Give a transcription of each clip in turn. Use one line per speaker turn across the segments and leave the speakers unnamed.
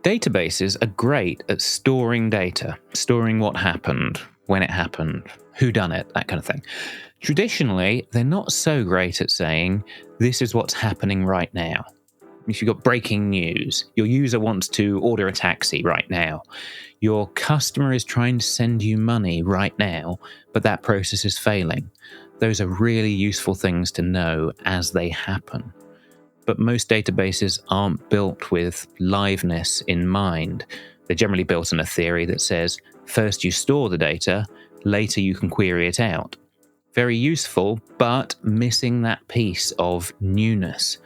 Databases are great at storing data, storing what happened, when it happened, who done it, that kind of thing. Traditionally, they're not so great at saying, this is what's happening right now. If you've got breaking news, your user wants to order a taxi right now. Your customer is trying to send you money right now, but that process is failing. Those are really useful things to know as they happen. But most databases aren't built with liveness in mind. They're generally built on a theory that says, first you store the data, later you can query it out. Very useful, but missing that piece of newness.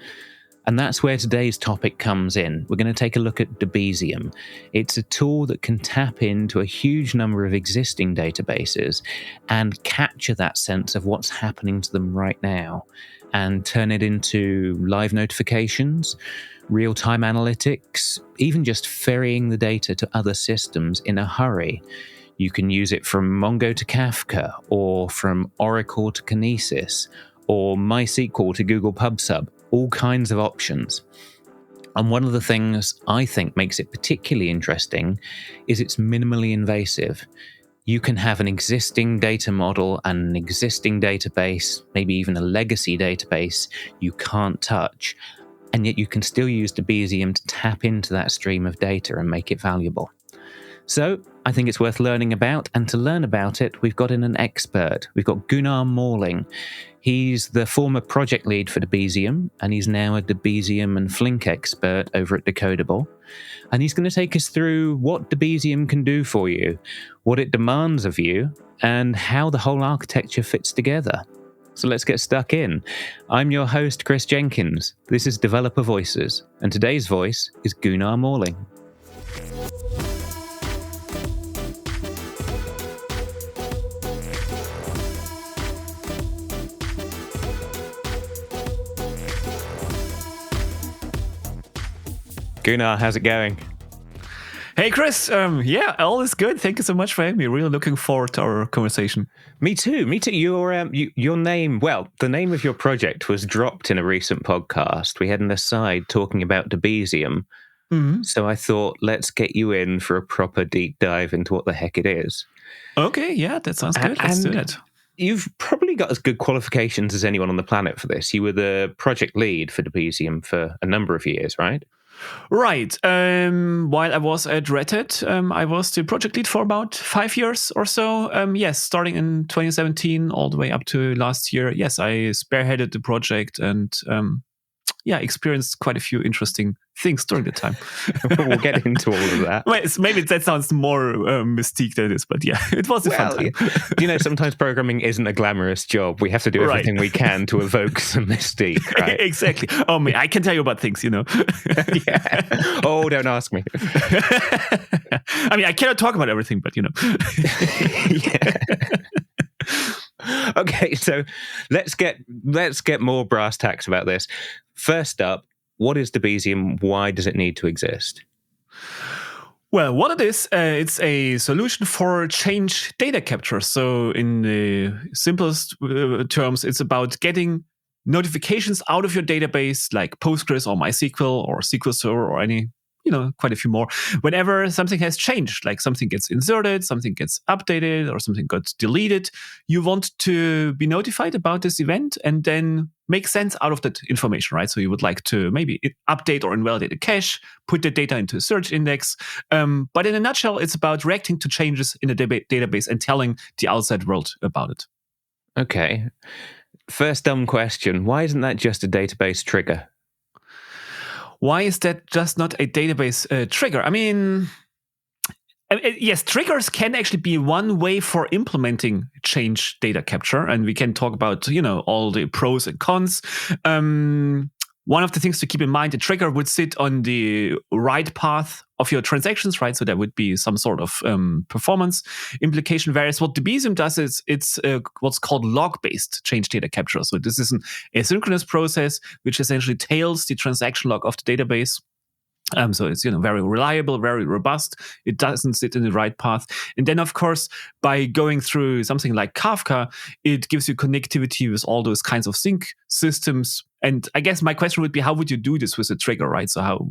And that's where today's topic comes in. We're going to take a look at Debezium. It's a tool that can tap into a huge number of existing databases and capture that sense of what's happening to them right now and turn it into live notifications, real-time analytics, even just ferrying the data to other systems in a hurry. You can use it from Mongo to Kafka, or from Oracle to Kinesis, or MySQL to Google PubSub, all kinds of options. And one of the things I think makes it particularly interesting is it's minimally invasive. You can have an existing data model and an existing database, maybe even a legacy database you can't touch, and yet you can still use Debezium to tap into that stream of data and make it valuable. So I think it's worth learning about, and to learn about it, we've got in an expert. We've got Gunnar Morling. He's the former project lead for Debezium, and he's now a Debezium and Flink expert over at Decodable. And he's going to take us through what Debezium can do for you, what it demands of you, and how the whole architecture fits together. So let's get stuck in. I'm your host, Chris Jenkins. This is Developer Voices, and today's voice is Gunnar Morling. Gunnar, how's it going?
Hey, Chris. Yeah, all is good. Thank you so much for having me. Really looking forward to our conversation.
Me too. Your name, well, the name of your project was dropped in a recent podcast. We had an aside talking about Debezium. Mm-hmm. So I thought, let's get you in for a proper deep dive into what the heck it is.
Okay, yeah, that sounds good. Let's do that.
You've probably got as good qualifications as anyone on the planet for this. You were the project lead for Debezium for a number of years, right?
Right. While I was at Red Hat, I was the project lead for about 5 years or so. Yes, starting in 2017 all the way up to last year. Yes, I spearheaded the project and experienced quite a few interesting things during the time.
We'll get into all of that.
Well, maybe that sounds more mystique than it is, but yeah, it was a fun time.
Sometimes programming isn't a glamorous job. We have to do everything we can to evoke some mystique, right?
Exactly. Oh, man, I can tell you about things,
Yeah. Oh, don't ask me.
I mean, I cannot talk about everything, but
Yeah. Okay, so let's get more brass tacks about this. First up, what is Debezium? Why does it need to exist?
Well, what it is, it's a solution for change data capture. So in the simplest terms, it's about getting notifications out of your database like Postgres or MySQL or SQL Server or any quite a few more. Whenever something has changed, like something gets inserted, something gets updated, or something got deleted, you want to be notified about this event and then make sense out of that information, right? So you would like to maybe update or invalidate a cache, put the data into a search index. But in a nutshell, it's about reacting to changes in a database and telling the outside world about it.
Okay. First dumb question. Why isn't that just a database trigger?
Why is that just not a database trigger? I mean, yes, triggers can actually be one way for implementing change data capture. And we can talk about, all the pros and cons. One of the things to keep in mind, the trigger would sit on the right path of your transactions, right? So there would be some sort of performance implication. Whereas what Debezium does is it's what's called log-based change data capture. So this is an asynchronous process which essentially tails the transaction log of the database. So it's very reliable, very robust. It doesn't sit in the right path. And then, of course, by going through something like Kafka, it gives you connectivity with all those kinds of sync systems And I guess my question would be, how would you do this with a trigger, right? So how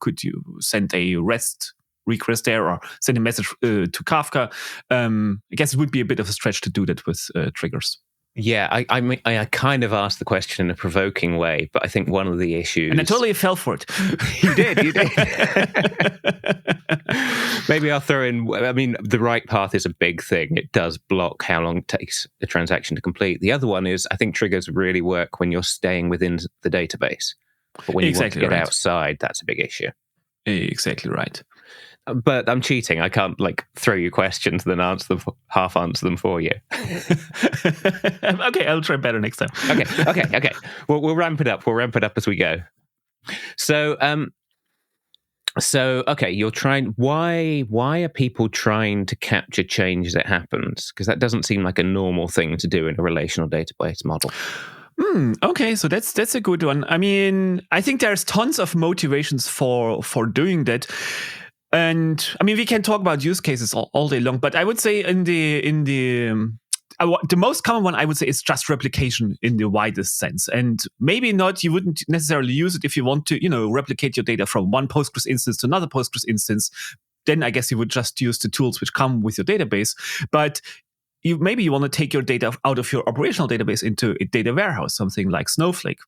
could you send a REST request there or send a message to Kafka? I guess it would be a bit of a stretch to do that with triggers.
Yeah, I mean, I kind of asked the question in a provoking way, but I think one of the issues...
And I totally fell for it.
You did. Maybe I'll throw in... I mean, the write path is a big thing. It does block how long it takes a transaction to complete. The other one is, I think triggers really work when you're staying within the database. But when you want to get outside, that's a big issue.
Exactly right.
But I'm cheating. I can't throw you questions and then half answer them for you.
Okay, I'll try better next time.
Okay. We'll ramp it up. We'll ramp it up as we go. So okay, you're trying. Why are people trying to capture change as it happens? Because that doesn't seem like a normal thing to do in a relational database model.
Okay, so that's a good one. I mean, I think there's tons of motivations for doing that. And I mean, we can talk about use cases all day long, but I would say the most common one I would say is just replication in the widest sense. And maybe not, you wouldn't necessarily use it if you want to, replicate your data from one Postgres instance to another Postgres instance. Then I guess you would just use the tools which come with your database. But maybe you want to take your data out of your operational database into a data warehouse, something like Snowflake.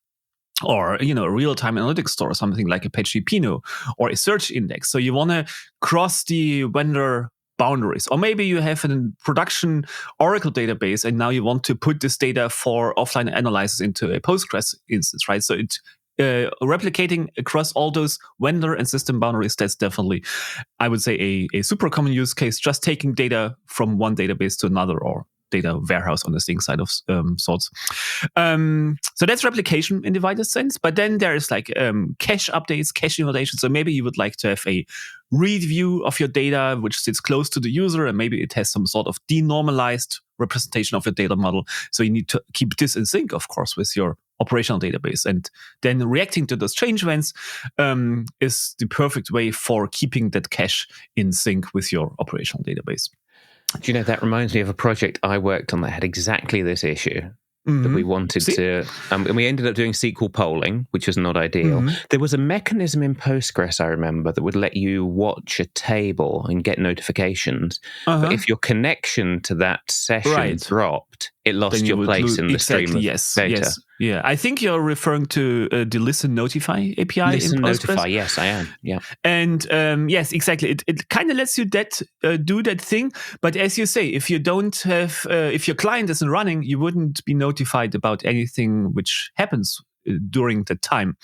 Or, a real-time analytics store, something like Apache Pinot, or a search index. So you want to cross the vendor boundaries. Or maybe you have a production Oracle database, and now you want to put this data for offline analysis into a Postgres instance, right? So replicating across all those vendor and system boundaries, that's definitely, I would say, a super common use case, just taking data from one database to another, or data warehouse on the same side of sorts. So that's replication in the widest sense. But then there is cache updates, cache invalidation. So maybe you would like to have a read view of your data, which sits close to the user, and maybe it has some sort of denormalized representation of your data model. So you need to keep this in sync, of course, with your operational database. And then reacting to those change events is the perfect way for keeping that cache in sync with your operational database.
Do you know, that reminds me of a project I worked on that had exactly this issue. That we wanted to, and we ended up doing SQL polling, which was not ideal. There was a mechanism in Postgres, I remember, that would let you watch a table and get notifications. But if your connection to that session dropped, it lost your place in the stream of data.
Yes. Yeah, I think you're referring to the Listen Notify API.
Listen
in Postgres.
Notify, yes, I am. Yeah,
and yes, exactly. It kind of lets you do that thing. But as you say, if you don't have, if your client isn't running, you wouldn't be notified about anything which happens during the time.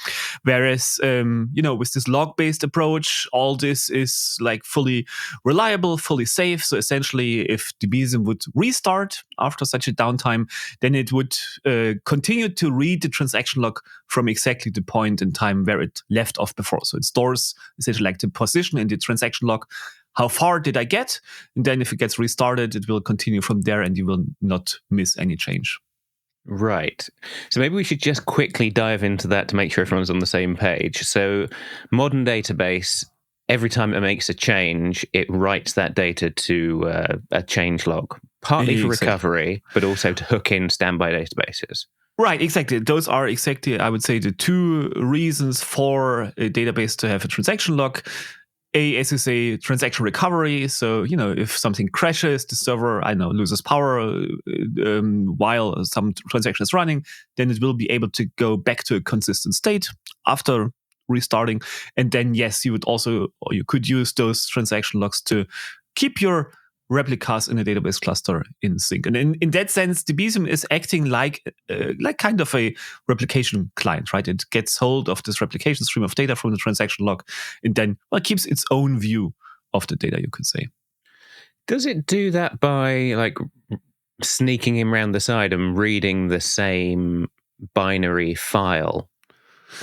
Whereas, with this log-based approach, all this is fully reliable, fully safe. So essentially, if Debezium would restart after such a downtime, then it would continue to read the transaction log from exactly the point in time where it left off before. So it stores essentially the position in the transaction log. How far did I get? And then if it gets restarted, it will continue from there and you will not miss any change.
Right. So maybe we should just quickly dive into that to make sure everyone's on the same page. So modern database, every time it makes a change, it writes that data to a change log, partly for recovery, but also to hook in standby databases.
Right, exactly. Those are exactly, I would say, the two reasons for a database to have a transaction log. As you say, transaction recovery. So, if something crashes, the server, loses power while some transaction is running, then it will be able to go back to a consistent state after restarting. And then, yes, you could use those transaction logs to keep your replicas in a database cluster in sync. And in that sense, Debezium is acting like kind of a replication client, right? It gets hold of this replication stream of data from the transaction log and then keeps its own view of the data, you could say.
Does it do that by sneaking in around the side and reading the same binary file?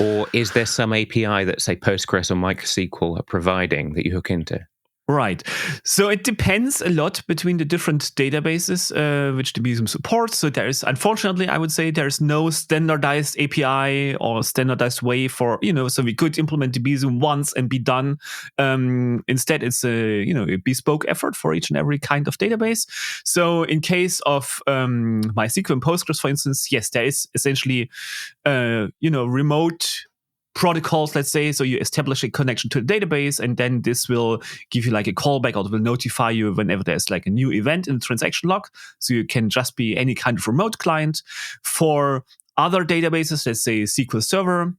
Or is there some API that, say, Postgres or MySQL are providing that you hook into?
Right. So it depends a lot between the different databases which Debezium supports. So there is, unfortunately, I would say there's no standardized API or standardized way for, so we could implement Debezium once and be done. Instead, it's a bespoke effort for each and every kind of database. So in case of MySQL and Postgres, for instance, yes, there is essentially, remote protocols, let's say. So you establish a connection to the database, and then this will give you like a callback, or it will notify you whenever there's like a new event in the transaction log. So you can just be any kind of remote client. For other databases, let's say SQL Server,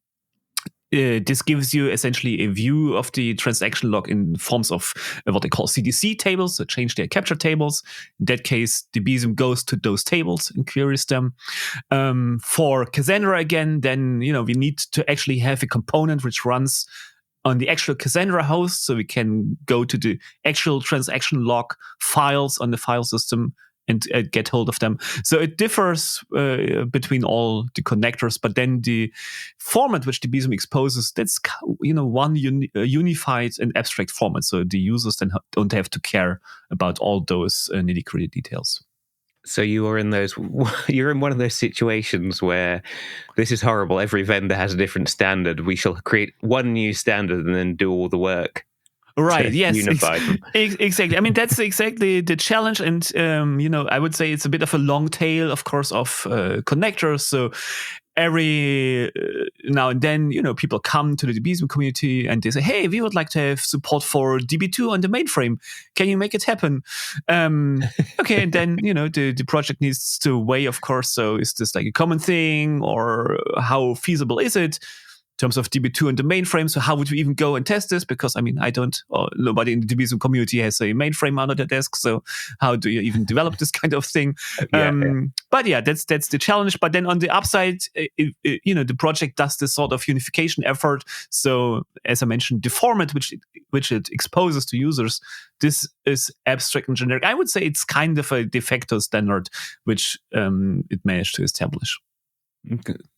this gives you essentially a view of the transaction log in forms of what they call CDC tables, so change data capture tables. In that case, Debezium goes to those tables and queries them. For Cassandra again, then we need to actually have a component which runs on the actual Cassandra host, so we can go to the actual transaction log files on the file system and get hold of them. So it differs between all the connectors, but then the format which Debezium exposes, that's one unified and abstract format. So the users then don't have to care about all those nitty-gritty details.
So you're in one of those situations where this is horrible. Every vendor has a different standard. We shall create one new standard and then do all the work.
Right. Yes.
Unify them.
Exactly. I mean, that's exactly the challenge, and I would say it's a bit of a long tail, of course, of connectors. So every now and then, people come to the Debezium community and they say, "Hey, we would like to have support for DB2 on the mainframe. Can you make it happen?" Okay, and then the project needs to weigh, of course. So is this like a common thing, or how feasible is it? In terms of DB2 and the mainframe, so how would we even go and test this? Because nobody in the Debezium community has a mainframe under their desk, so how do you even develop this kind of thing? But yeah, that's the challenge. But then on the upside, the project does this sort of unification effort. So as I mentioned, the format which it exposes to users, this is abstract and generic. I would say it's kind of a de facto standard which it managed to establish.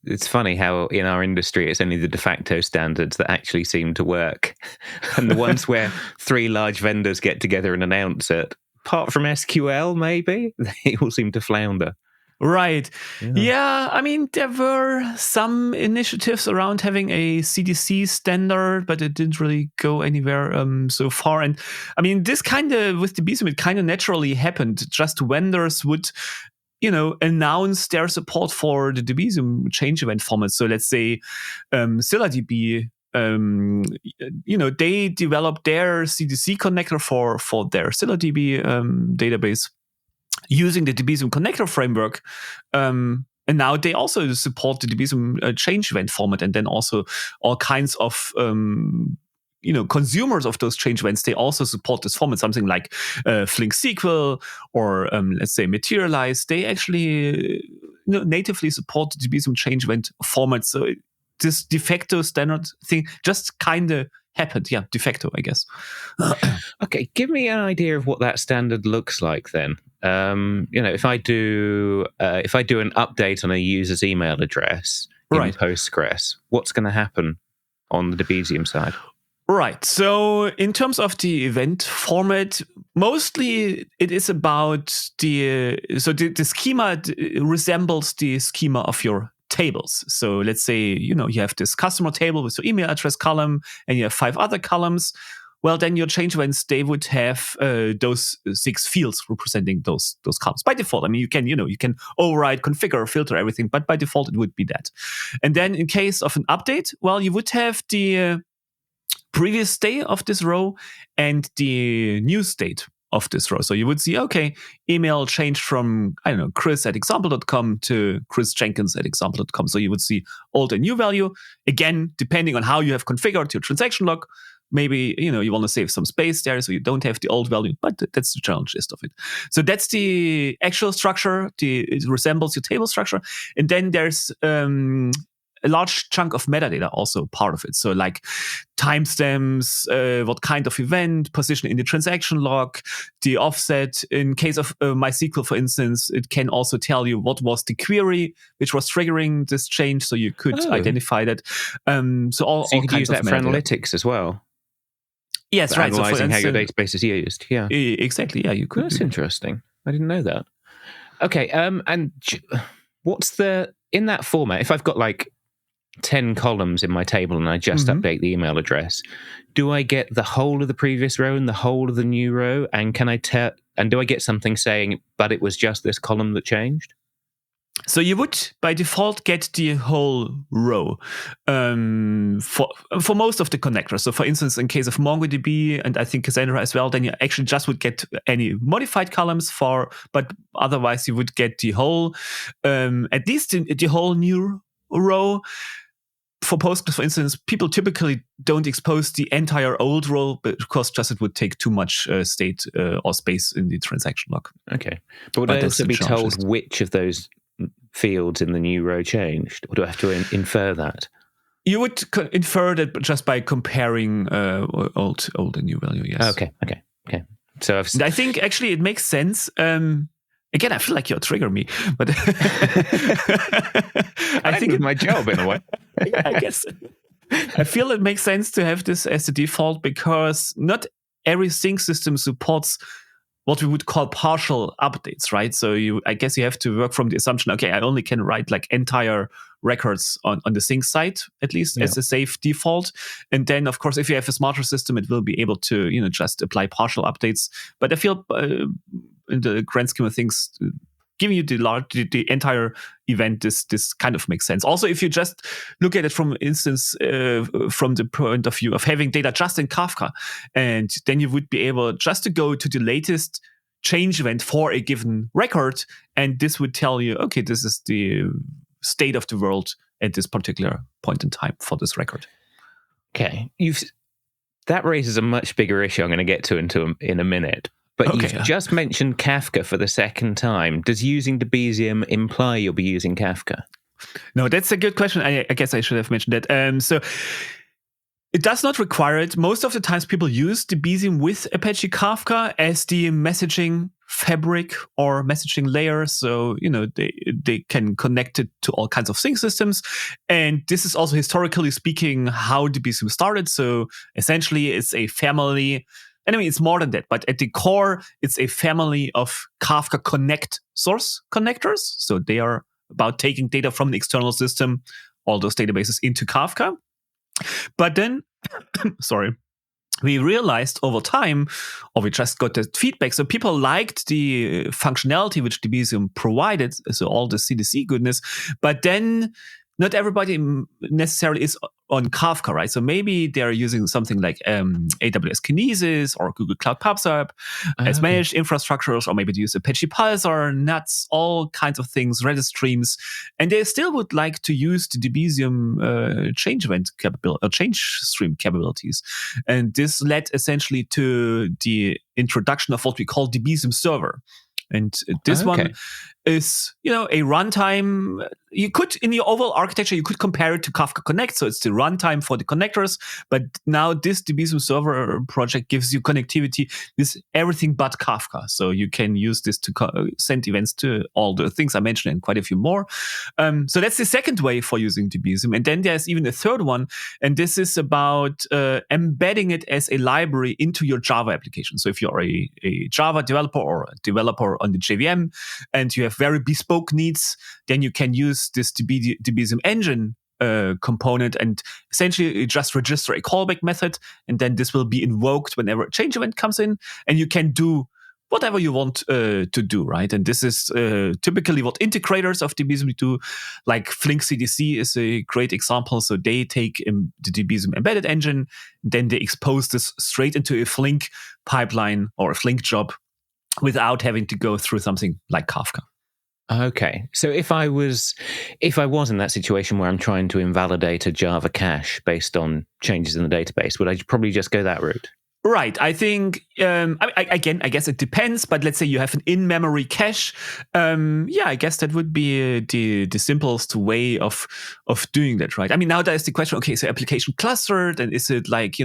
It's funny how in our industry it's only the de facto standards that actually seem to work. And the ones where three large vendors get together and announce it, apart from SQL maybe, they all seem to flounder.
Right. Yeah. I mean, there were some initiatives around having a CDC standard, but it didn't really go anywhere so far. And I mean, this kind of, with Debezium, it kind of naturally happened. Just vendors would announce their support for the Debezium change event format. So let's say ScyllaDB, they developed their CDC connector for their ScyllaDB database using the Debezium connector framework. And now they also support the Debezium change event format, and then also all kinds of consumers of those change events, they also support this format, something like Flink SQL or let's say Materialize. They actually natively support the Debezium change event format. So this de facto standard thing just kind of happened. Yeah, de facto, I guess.
Okay, give me an idea of what that standard looks like then. If I do an update on a user's email address in Postgres, what's going to happen on the Debezium side?
Right. So in terms of the event format, mostly it is about the schema resembles the schema of your tables. So let's say, you have this customer table with your email address column, and you have 5 other columns. Well, then your change events, they would have those 6 fields representing those columns by default. I mean, you can override, configure, filter everything, but by default it would be that. And then in case of an update, well, you would have the previous state of this row and the new state of this row. So you would see, okay, email changed from, Chris@example.com to ChrisJenkins@example.com. So you would see old and new value. Again, depending on how you have configured your transaction log, maybe, you want to save some space there so you don't have the old value, but that's the general gist of it. So that's the actual structure. It resembles your table structure. And then there's a large chunk of metadata also part of it. So like timestamps, what kind of event, position in the transaction log, the offset. In case of MySQL, for instance, it can also tell you what was the query which was triggering this change, so you could identify that. So you
could use that for analytics as well.
Yes, right. So
analyzing how your database is used. Yeah,
exactly. Yeah, you could.
That's interesting. I didn't know that. Okay, and what's in that format? If I've got like 10 columns in my table and I just update the email address, do I get the whole of the previous row and the whole of the new row? And do I get something saying, but it was just this column that changed?
So you would, by default, get the whole row for most of the connectors. So for instance, in case of MongoDB and I think Cassandra as well, then you actually just would get any modified columns but otherwise you would get the whole, at least the whole new row. For Postgres, for instance, people typically don't expose the entire old row, but of course, just it would take too much state or space in the transaction log.
Okay. But would I also be told which of those fields in the new row changed? Or do I have to infer that?
You would infer that just by comparing old and new value, yes.
Okay. So
I think actually it makes sense. Again, I feel like you're triggering me, but
I think it's my job in a way.
I guess I feel it makes sense to have this as the default because not every sync system supports what we would call partial updates, right? So I guess you have to work from the assumption, okay, I only can write like entire records on the sync side, at least as a safe default. And then, of course, if you have a smarter system, it will be able to, just apply partial updates. But I feel in the grand scheme of things, giving you the entire event, this kind of makes sense. Also, if you just look at it from instance, from the point of view of having data just in Kafka, and then you would be able just to go to the latest change event for a given record, and this would tell you, okay, this is the state of the world at this particular point in time for this record.
Okay, that raises a much bigger issue I'm going to get to in a minute. But you've just mentioned Kafka for the second time. Does using Debezium imply you'll be using Kafka?
No, that's a good question. I guess I should have mentioned that. So it does not require it. Most of the times people use Debezium with Apache Kafka as the messaging fabric or messaging layer. So, they can connect it to all kinds of sync systems. And this is also historically speaking how Debezium started. So essentially it's a family. And I mean, it's more than that, but at the core, it's a family of Kafka Connect source connectors. So they are about taking data from an external system, all those databases into Kafka. But then, we realized over time, or we just got that feedback. So people liked the functionality which Debezium provided, so all the CDC goodness. But then not everybody necessarily is on Kafka, right? So maybe they're using something like AWS Kinesis or Google Cloud PubSub as managed infrastructures, or maybe they use Apache Pulsar, NUTS, all kinds of things, Redis streams, and they still would like to use the Debezium change event change stream capabilities. And this led essentially to the introduction of what we call Debezium Server. And this one is, a runtime. You could, in the overall architecture, you could compare it to Kafka Connect. So it's the runtime for the connectors. But now this Debezium Server project gives you connectivity with everything but Kafka. So you can use this to send events to all the things I mentioned and quite a few more. So that's the second way for using Debezium. And then there's even a third one. And this is about embedding it as a library into your Java application. So if you're a Java developer or a developer on the JVM and you have very bespoke needs, then you can use this Debezium engine component and essentially just register a callback method, and then this will be invoked whenever a change event comes in, and you can do whatever you want to do, right? And this is typically what integrators of Debezium do, like Flink CDC is a great example. So they take the Debezium embedded engine, then they expose this straight into a Flink pipeline or a Flink job without having to go through something like Kafka.
Okay, so if I was in that situation where I'm trying to invalidate a Java cache based on changes in the database, would I probably just go that route?
Right. I think, I guess it depends, but let's say you have an in-memory cache. I guess that would be the simplest way of doing that, right? I mean, now there's the question, okay, so application clustered, and is it like,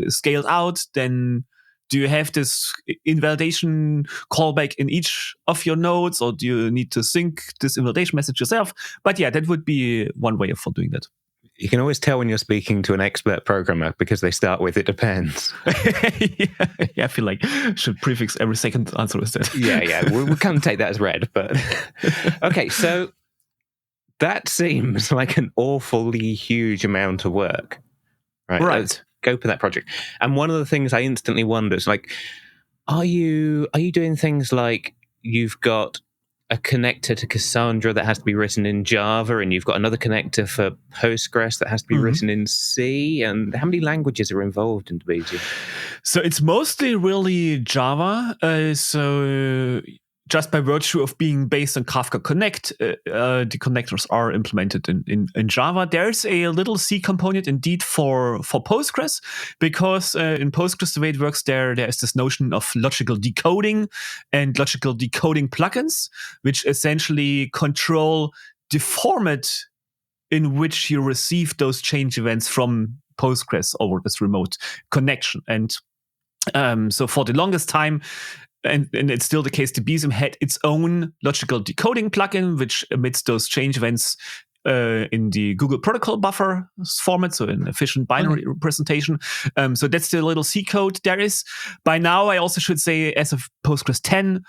scaled out? Then do you have this invalidation callback in each of your nodes, or do you need to sync this invalidation message yourself? But yeah, that would be one way for doing that.
You can always tell when you're speaking to an expert programmer because they start with "it depends."
I feel like I should prefix every second answer with that.
Yeah. We can't take that as read, but okay. So that seems like an awfully huge amount of work, right? Let's go for that project. And one of the things I instantly wonder is like, are you doing things like you've got a connector to Cassandra that has to be written in Java, and you've got another connector for Postgres that has to be written in C? And how many languages are involved in Debezium?
So it's mostly really Java. So just by virtue of being based on Kafka Connect, the connectors are implemented in Java. There's a little C component indeed for Postgres, because in Postgres, the way it works there is this notion of logical decoding and logical decoding plugins, which essentially control the format in which you receive those change events from Postgres over this remote connection. And so for the longest time, and it's still the case, Debezium had its own logical decoding plugin, which emits those change events in the Google Protocol buffer format, so an efficient binary representation. So that's the little C code there is. By now, I also should say, as of Postgres 10,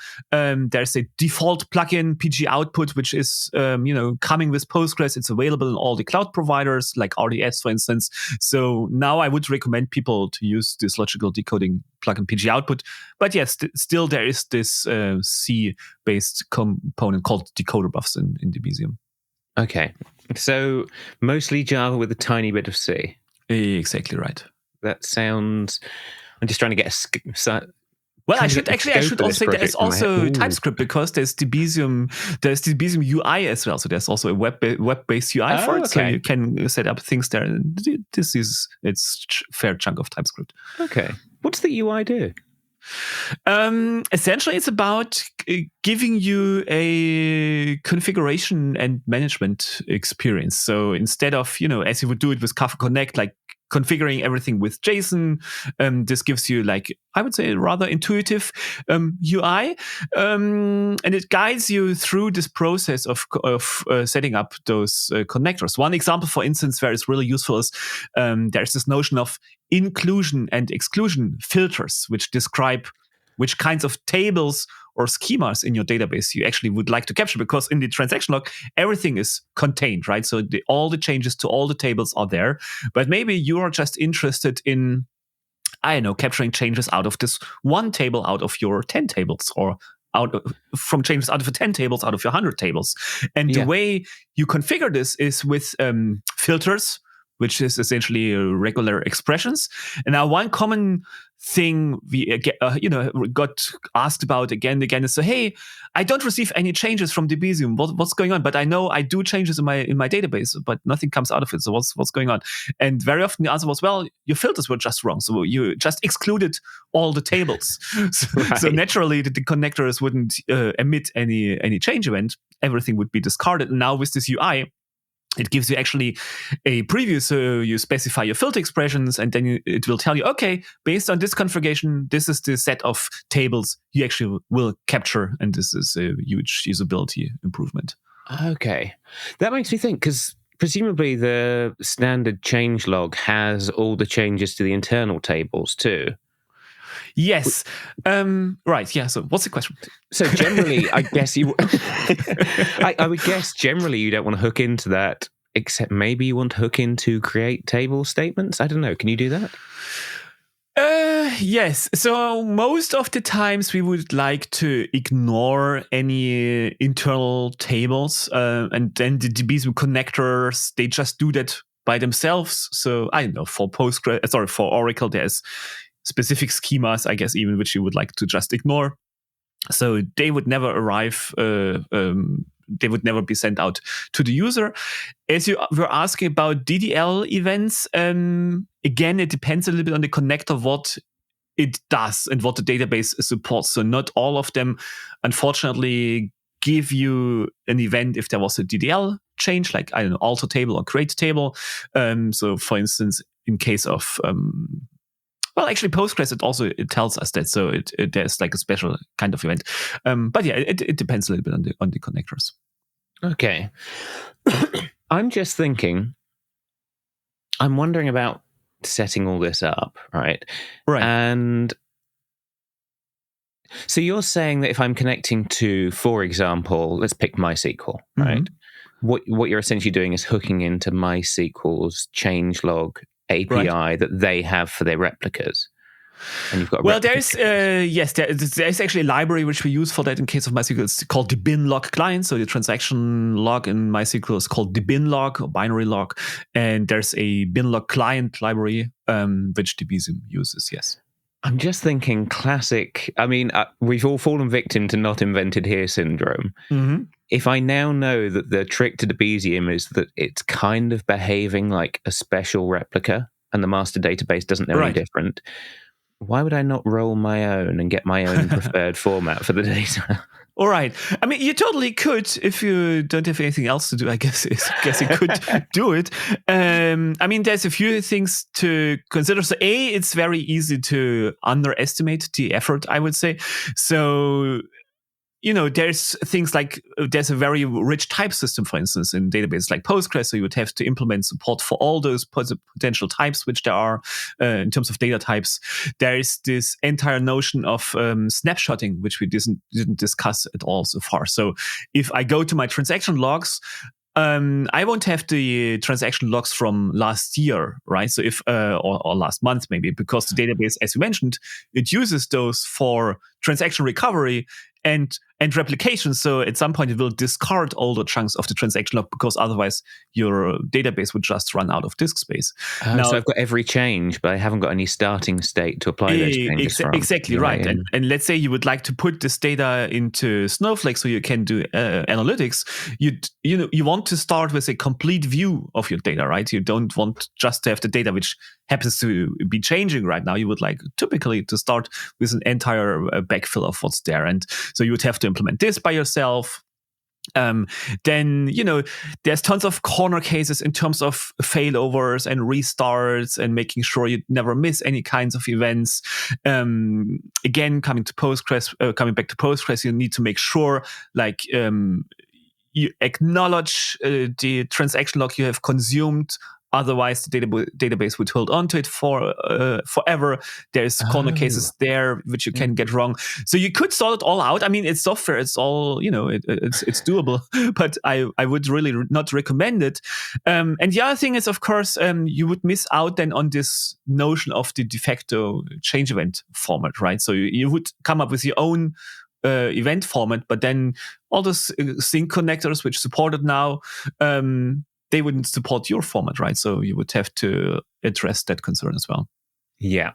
there's a default plugin, PG Output, which is coming with Postgres. It's available in all the cloud providers, like RDS, for instance. So now I would recommend people to use this logical decoding plugin, PG Output. But yes, still there is this C-based component called decoder buffs in Debezium.
Okay, so mostly Java with a tiny bit of C.
Exactly right.
That sounds. I'm just trying to get a.
Well, I should also say there's also TypeScript, because there's Debezium UI as well. So there's also a web-based UI for it. Okay. So you can set up things there. This is its fair chunk of TypeScript.
Okay, what's the UI do?
Essentially, it's about giving you a configuration and management experience. So instead of, as you would do it with Kafka Connect, like configuring everything with JSON, this gives you, like, I would say, rather intuitive UI, and it guides you through this process of setting up those connectors. One example, for instance, where it's really useful is there's this notion of inclusion and exclusion filters, which describe which kinds of tables or schemas in your database you actually would like to capture, because in the transaction log, everything is contained, right? So all the changes to all the tables are there, but maybe you are just interested in, I don't know, capturing changes out of this one table out of your 10 tables, or from changes out of the 10 tables out of your 100 tables. And the way you configure this is with filters, which is essentially regular expressions. And now one common thing we got asked about again and again is, so, hey, I don't receive any changes from Debezium. What's going on? But I know I do changes in my database, but nothing comes out of it. So what's going on? And very often the answer was, well, your filters were just wrong. So you just excluded all the tables. So naturally the connectors wouldn't emit any change event. Everything would be discarded. And now with this UI, it gives you actually a preview. So you specify your filter expressions, and then it will tell you, okay, based on this configuration, this is the set of tables you actually will capture. And this is a huge usability improvement.
Okay. That makes me think, because presumably the standard change log has all the changes to the internal tables too.
Yes. Right. Yeah. So what's the question?
So generally, I guess I would guess generally you don't want to hook into that, except maybe you want to hook into create table statements. I don't know. Can you do that?
Yes. So most of the times we would like to ignore any internal tables, and then the Debezium connectors, they just do that by themselves. So I don't know, for Oracle, there's specific schemas, I guess, even, which you would like to just ignore. So they would never arrive, they would never be sent out to the user. As you were asking about DDL events, again, it depends a little bit on the connector, what it does and what the database supports. So not all of them, unfortunately, give you an event if there was a DDL change, like, I don't know, alter table or create table. So for instance, in case of well, actually, Postgres, it tells us that, so there's like a special kind of event. But yeah, it depends a little bit on the connectors.
Okay. I'm just thinking, I'm wondering about setting all this up, right?
Right.
And so you're saying that if I'm connecting to, for example, let's pick MySQL, right? What you're essentially doing is hooking into MySQL's changelog API that they have for their replicas. And you've got a
Well,
replica
there's actually a library which we use for that in case of MySQL. It's called the bin log client. So the transaction log in MySQL is called the bin log or binary log. And there's a bin log client library, which Debezium uses, yes.
I'm just thinking classic. I mean, we've all fallen victim to not invented here syndrome. If I now know that the trick to Debezium is that it's kind of behaving like a special replica and the master database doesn't know any different, why would I not roll my own and get my own preferred format for the data?
All right. I mean, you totally could if you don't have anything else to do. I guess you could do it. I mean, there's a few things to consider. So, it's very easy to underestimate the effort, I would say. So, there's things like there's a very rich type system, for instance, in databases like Postgres. So you would have to implement support for all those potential types, which there are in terms of data types. There is this entire notion of snapshotting, which we didn't discuss at all so far. So if I go to my transaction logs, I won't have the transaction logs from last year, right? So if or last month maybe, because the database, as you mentioned, it uses those for transaction recovery and replication. So at some point it will discard all the chunks of the transaction log because otherwise your database would just run out of disk space.
Now, so I've got every change, but I haven't got any starting state to apply those changes from.
Exactly right. And let's say you would like to put this data into Snowflake so you can do analytics. You want to start with a complete view of your data, right? You don't want just to have the data which happens to be changing right now. You would like typically to start with an entire backfill of what's there. And so you would have to implement this by yourself. Then, there's tons of corner cases in terms of failovers and restarts and making sure you never miss any kinds of events. Again, coming back to Postgres, you need to make sure you acknowledge the transaction log you have consumed. Otherwise, the database would hold on to it for forever. There's corner cases there which you can get wrong. So you could sort it all out. I mean, it's software. It's all it's doable. But I would really not recommend it. And the other thing is, of course, you would miss out then on this notion of the de facto change event format, right? So you would come up with your own event format, but then all those sync connectors which support it now. They wouldn't support your format, right? So you would have to address that concern as well.
Yeah,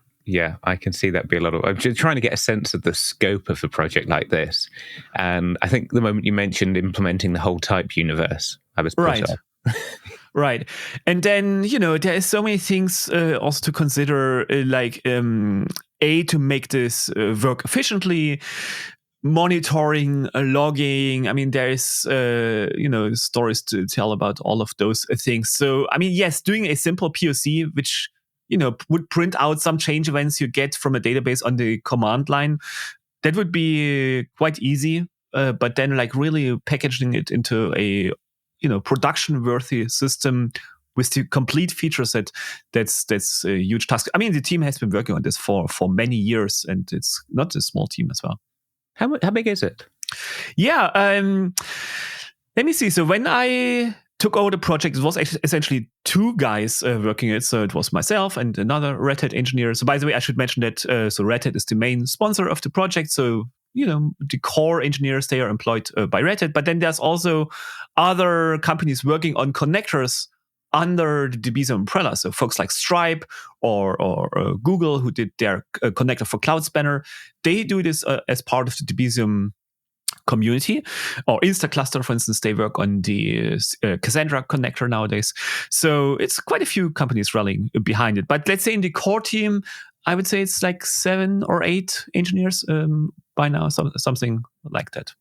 I can see that be a lot of. I'm just trying to get a sense of the scope of a project like this, and I think the moment you mentioned implementing the whole type universe, I was put off.
Right. And then, there are so many things also to consider, to make this work efficiently. Monitoring, logging. I mean, there is, stories to tell about all of those things. So, I mean, yes, doing a simple POC, which, would print out some change events you get from a database on the command line, that would be quite easy. But then, really packaging it into a, production-worthy system with the complete feature set, that's a huge task. I mean, the team has been working on this for many years, and it's not a small team as well.
How big is it?
Yeah, let me see. So when I took over the project, it was essentially two guys working it. So it was myself and another Red Hat engineer. So by the way, I should mention that so Red Hat is the main sponsor of the project. So the core engineers, they are employed by Red Hat. But then there's also other companies working on connectors under the Debezium umbrella. So folks like Stripe or Google, who did their connector for Cloud Spanner, they do this as part of the Debezium community. Or Instacluster, for instance, they work on the Cassandra connector nowadays. So it's quite a few companies rallying behind it. But let's say in the core team, I would say it's like 7 or 8 engineers by now, something like that.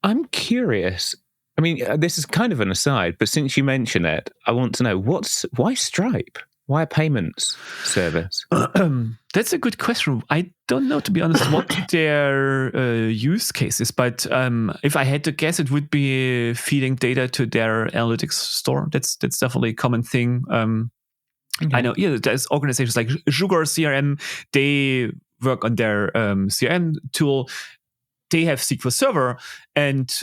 I'm curious. I mean, this is kind of an aside, but since you mention it, I want to know why Stripe? Why a payments service?
That's a good question. I don't know, to be honest, what their use case is, but if I had to guess, it would be feeding data to their analytics store. That's definitely a common thing. I know, there's organizations like Sugar CRM. They work on their CRM tool. They have SQL Server, and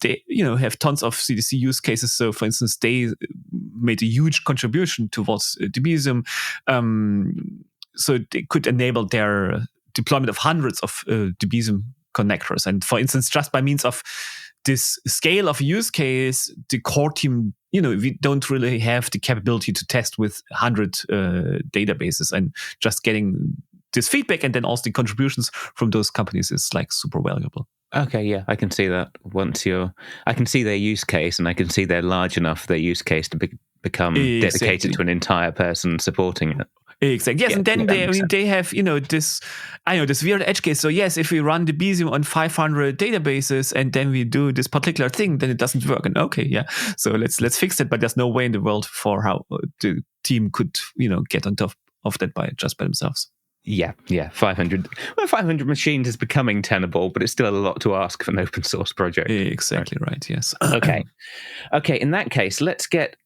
they have tons of CDC use cases. So, for instance, they made a huge contribution towards Debezium, so they could enable their deployment of hundreds of Debezium connectors. And for instance, just by means of this scale of use case, the core team, we don't really have the capability to test with 100 databases, and just getting this feedback and then also the contributions from those companies is like super valuable.
Okay, yeah, I can see that. I can see their use case, and I can see they're large enough, their use case to become dedicated to an entire person supporting it.
Exactly. Yes, and then they have this weird edge case. So yes, if we run Debezium on 500 databases and then we do this particular thing, then it doesn't work. And okay, yeah, so let's fix it. But there's no way in the world for how the team could get on top of that by themselves.
Yeah, 500. Well, 500 machines is becoming tenable, but it's still a lot to ask for an open source project.
Exactly right. Yes.
Okay. In that case, let's get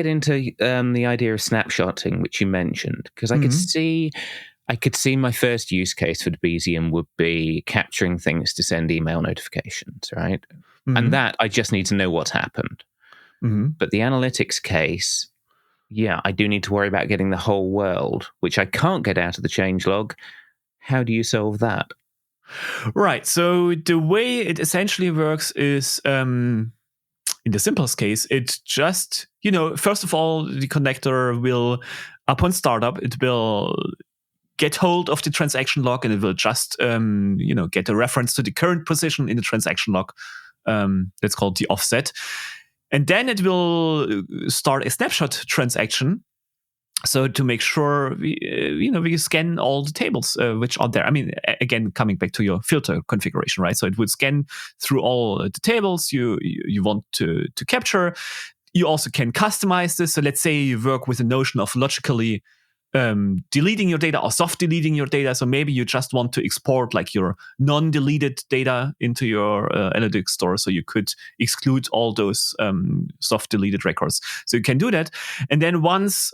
into the idea of snapshotting, which you mentioned, because I could see my first use case for Debezium would be capturing things to send email notifications, right? And that I just need to know what's happened. But the analytics case, I do need to worry about getting the whole world, which I can't get out of the changelog. How do you solve that?
Right. So the way it essentially works is, in the simplest case, it just, first of all, the connector will, upon startup, it will get hold of the transaction log, and it will just, get a reference to the current position in the transaction log. That's called the offset. And then it will start a snapshot transaction. So to make sure we scan all the tables which are there. I mean, again, coming back to your filter configuration, right? So it would scan through all the tables you want to capture. You also can customize this. So let's say you work with the notion of logically deleting your data or soft deleting your data. So maybe you just want to export like your non-deleted data into your analytics store. So you could exclude all those soft deleted records. So you can do that. And then once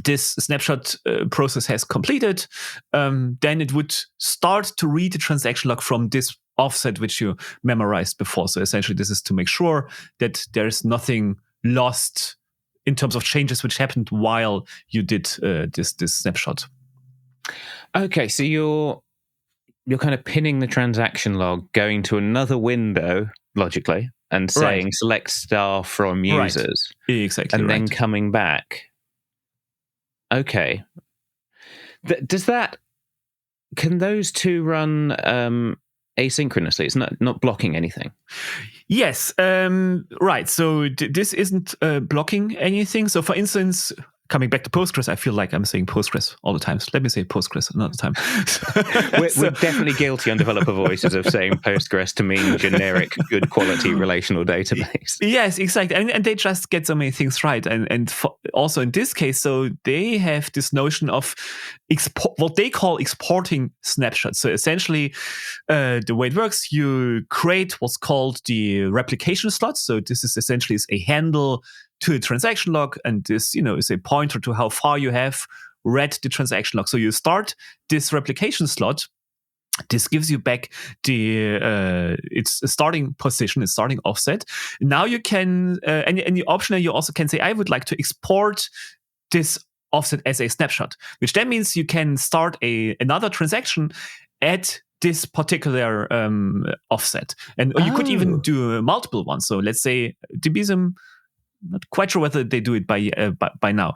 this snapshot process has completed, then it would start to read the transaction log from this offset, which you memorized before. So essentially, this is to make sure that there's nothing lost in terms of changes which happened while you did this snapshot.
Okay, so you're kind of pinning the transaction log, going to another window logically, and saying select star from users,
exactly,
and then coming back. Okay, can those two run asynchronously? It's not blocking anything.
Yes, right. So this isn't blocking anything. So for instance, coming back to Postgres, I feel like I'm saying Postgres all the time. So let me say Postgres another time.
We're definitely guilty on developer voices of saying Postgres to mean generic, good quality relational database.
Yes, exactly. And they just get so many things right. And also in this case, so they have this notion of what they call exporting snapshots. So essentially, the way it works, you create what's called the replication slot. So this is essentially a handle to a transaction log, and this, is a pointer to how far you have read the transaction log. So you start this replication slot. This gives you back its starting position, its starting offset. Now you can, and the optional, you also can say, I would like to export this offset as a snapshot, which then means you can start another transaction at this particular offset. And you could even do multiple ones. So let's say Debezium, not quite sure whether they do it by now,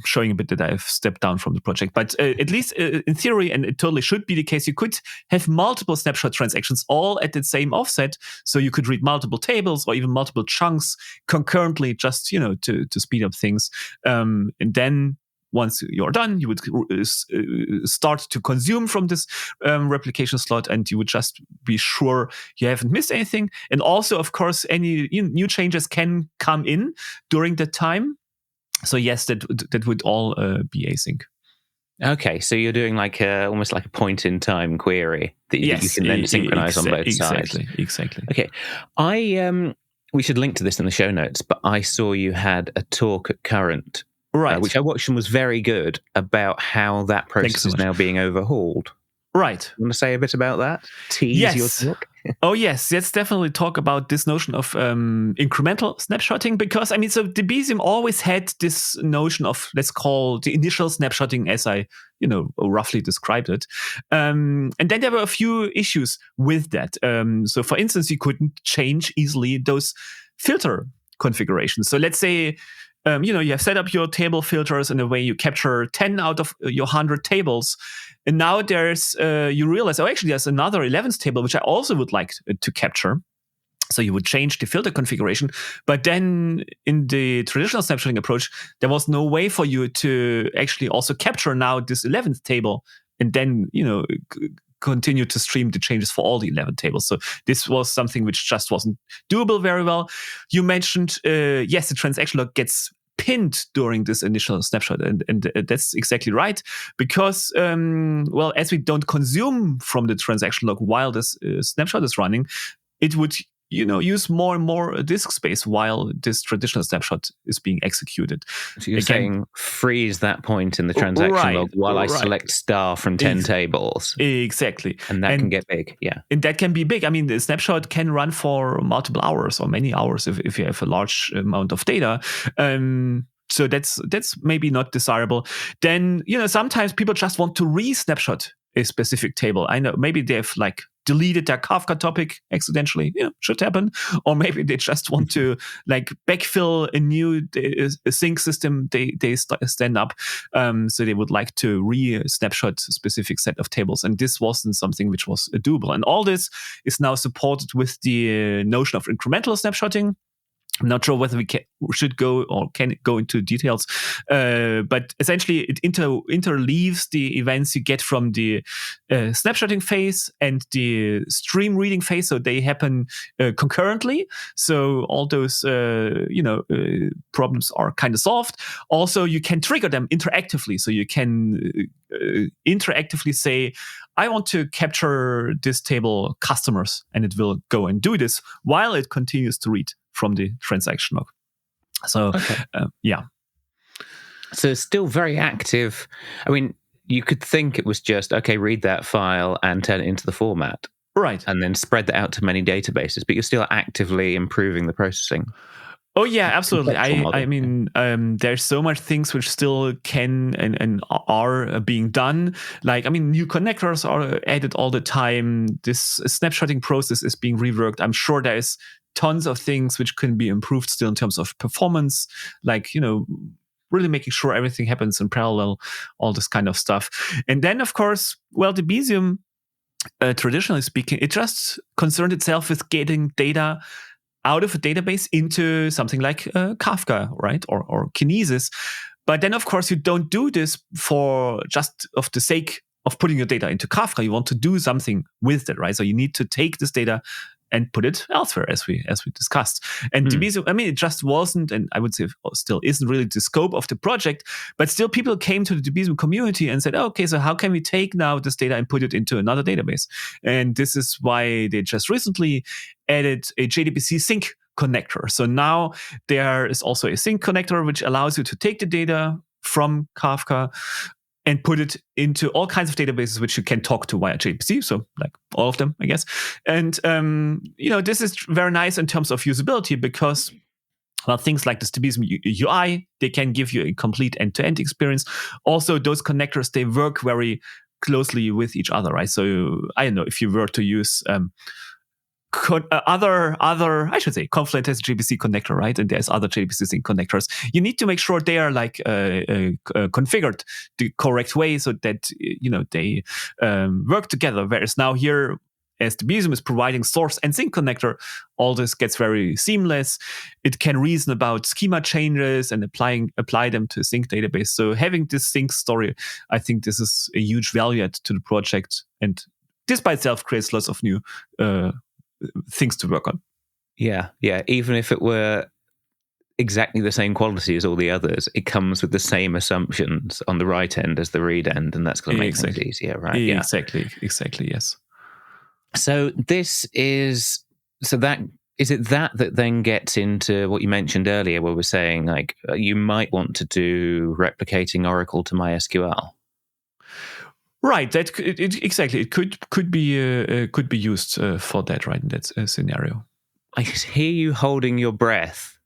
showing a bit that I've stepped down from the project. But at least in theory, and it totally should be the case, you could have multiple snapshot transactions all at the same offset. So you could read multiple tables or even multiple chunks concurrently, just to speed up things. And then once you're done, you would start to consume from this replication slot, and you would just be sure you haven't missed anything. And also, of course, any new changes can come in during that time. So yes, that would all be async.
Okay, so you're doing like almost like a point in time query that you can then synchronize on both sides.
Exactly.
Okay, we should link to this in the show notes, but I saw you had a talk at Current,
Right,
which I watched and was very good, about how that process is now being overhauled.
Right.
You want to say a bit about that? Tease your talk?
Oh, yes. Let's definitely talk about this notion of incremental snapshotting, because, so Debezium always had this notion of, let's call the initial snapshotting, as I, roughly described it. And then there were a few issues with that. So, for instance, you couldn't change easily those filter configurations. So let's say, you have set up your table filters in a way you capture 10 out of your 100 tables. And now you realize, actually, there's another 11th table, which I also would like to capture. So you would change the filter configuration. But then in the traditional snapshotting approach, there was no way for you to actually also capture now this 11th table and then, continue to stream the changes for all the 11 tables. So this was something which just wasn't doable very well. You mentioned, yes, the transaction log gets pinned during this initial snapshot, and that's exactly right, because as we don't consume from the transaction log while this snapshot is running, it would use more and more disk space while this traditional snapshot is being executed.
So you're saying freeze that point in the transaction log while I select star from 10 tables.
Exactly.
And that can get big, yeah.
And that can be big. The snapshot can run for multiple hours or many hours if you have a large amount of data. So that's maybe not desirable. Then, sometimes people just want to re-snapshot a specific table. I know maybe they've deleted their Kafka topic accidentally. Should happen. Or maybe they just want to backfill a new sync system they stand up. So they would like to re-snapshot a specific set of tables. And this wasn't something which was doable. And all this is now supported with the notion of incremental snapshotting. I'm not sure whether we should go or can go into details, but essentially it interleaves the events you get from the snapshotting phase and the stream reading phase, so they happen concurrently. So all those problems are kind of solved. Also, you can trigger them interactively, so you can interactively say, I want to capture this table customers, and it will go and do this while it continues to read from the transaction log. So, yeah.
So it's still very active. You could think it was just, read that file and turn it into the format.
Right.
And then spread that out to many databases, but you're still actively improving the processing.
Oh, yeah, absolutely. There's so much things which still can and are being done. New connectors are added all the time. This snapshotting process is being reworked. I'm sure there's tons of things which can be improved still in terms of performance, really making sure everything happens in parallel, all this kind of stuff. And then, of course, Debezium, traditionally speaking, it just concerned itself with getting data out of a database into something like Kafka, right? Or Kinesis. But then, of course, you don't do this for just of the sake of putting your data into Kafka. You want to do something with it, right? So you need to take this data and put it elsewhere, as we discussed. And Debezium, it just wasn't, and I would say still isn't really the scope of the project, but still people came to the Debezium community and said, so how can we take now this data and put it into another database? And this is why they just recently added a JDBC sync connector. So now there is also a sync connector, which allows you to take the data from Kafka and put it into all kinds of databases which you can talk to via JDBC, so all of them, I guess. And this is very nice in terms of usability because, things like this Debezium UI, they can give you a complete end-to-end experience. Also, those connectors, they work very closely with each other, right? So I don't know, if you were to use I should say, Confluent has a JDBC connector, right? And there's other JDBC sync connectors. You need to make sure they are configured the correct way so that they work together. Whereas now here, as Debezium is providing source and sync connector, all this gets very seamless. It can reason about schema changes and apply them to a sync database. So having this sync story, I think this is a huge value add to the project, and this by itself creates lots of new things to work on.
Yeah. Even if it were exactly the same quality as all the others. It comes with the same assumptions on the write end as the read end, and that's going to make things easier, right? Yeah.
Exactly, yes.
So that is it that then gets into what you mentioned earlier, where we're saying like you might want to do replicating Oracle to MySQL.
Right. Exactly. It could be used for that, right? In that scenario.
I hear you holding your breath